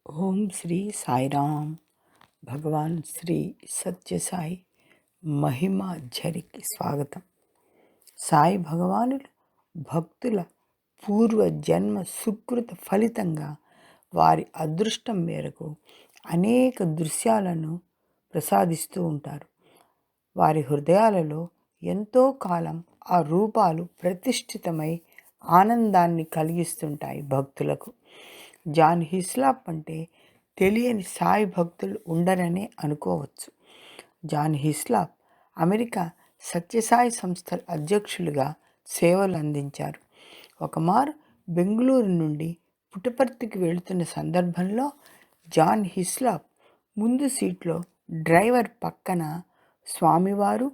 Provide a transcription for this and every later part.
ఓం శ్రీ సాయిరామ్. భగవాన్ శ్రీ సత్యసాయి మహిమా ఝరికి స్వాగతం. సాయి భగవానులు భక్తుల పూర్వ జన్మ సుకృత ఫలితంగా వారి అదృష్టం మేరకు అనేక దృశ్యాలను ప్రసాదిస్తూ ఉంటారు. వారి హృదయాలలో ఎంతో కాలం ఆ రూపాలు ప్రతిష్ఠితమై ఆనందాన్ని కలిగిస్తుంటాయి భక్తులకు. జాన్ హిస్లాప్ అంటే తెలియని సాయి భక్తులు ఉండరనే అనుకోవచ్చు. జాన్ హిస్లాప్ అమెరికా సత్యసాయి సంస్థల అధ్యక్షులుగా సేవలు అందించారు. ఒకమారు బెంగళూరు నుండి పుట్టపర్తికి వెళుతున్న సందర్భంలో జాన్ హిస్లాప్ ముందు సీట్లో డ్రైవర్ పక్కన స్వామివారు,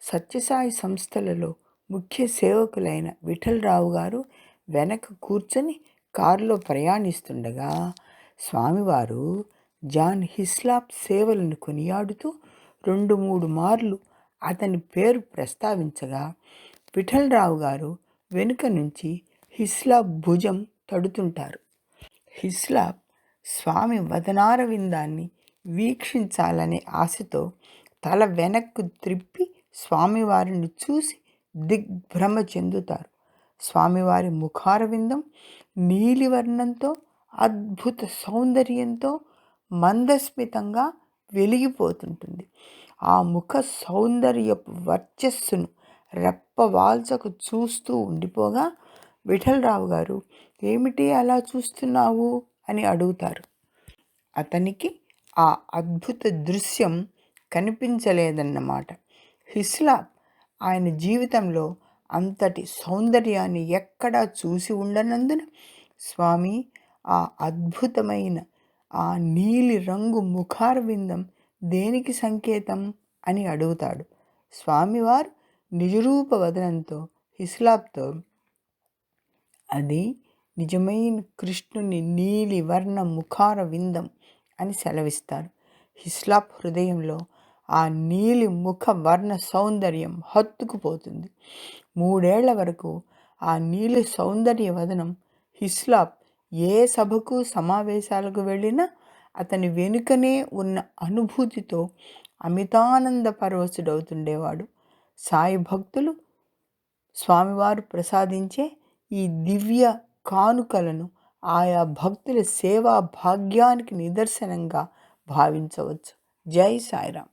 సత్యసాయి సంస్థలలో ముఖ్య సేవకులైన విఠలరావు గారు వెనక కూర్చొని కారులో ప్రయాణిస్తుండగా స్వామివారు జాన్ హిస్లాప్ సేవలను కొనియాడుతూ 2-3 మార్లు అతని పేరు ప్రస్తావించగా విఠలరావు గారు వెనుక నుంచి హిస్లాప్ భుజం తడుతుంటారు. హిస్లాప్ స్వామి వదనార విందాన్ని వీక్షించాలనే ఆశతో తల వెనక్కు త్రిప్పి స్వామివారిని చూసి దిగ్భ్రమ చెందుతారు. స్వామివారి ముఖారవిందం నీలివర్ణంతో అద్భుత సౌందర్యంతో మందస్మితంగా వెలిగిపోతుంటుంది. ఆ ముఖ సౌందర్యపు వర్చస్సును రెప్పవాల్చకు చూస్తూ ఉండిపోగా విఠలరావు గారు ఏమిటి అలా చూస్తున్నావు అని అడుగుతారు. అతనికి ఆ అద్భుత దృశ్యం కనిపించలేదన్నమాట. హిస్లాప్ ఆయన జీవితంలో అంతటి సౌందర్యాన్ని ఎక్కడా చూసి ఉండనందున స్వామి ఆ అద్భుతమైన ఆ నీలి రంగు ముఖారవిందం దేనికి సంకేతం అని అడుగుతాడు. స్వామివారు నిజరూప వదనంతో హిస్లాప్తో అది నిజమైన కృష్ణుని నీలి వర్ణ ముఖార విందం అని సెలవిస్తారు. హిస్లాప్ హృదయంలో ఆ నీలి ముఖ వర్ణ సౌందర్యం హత్తుకుపోతుంది. 3 ఏళ్ల వరకు ఆ నీలి సౌందర్య వదనం హిస్లాప్ ఏ సభకు సమావేశాలకు వెళ్ళినా అతని వెనుకనే ఉన్న అనుభూతితో అమితానంద పరవశుడవుతుండేవాడు. సాయి భక్తులు స్వామివారు ప్రసాదించే ఈ దివ్య కానుకలను ఆయా భక్తుల సేవా భాగ్యానికి నిదర్శనంగా భావించవచ్చు. జై సాయిరామ్.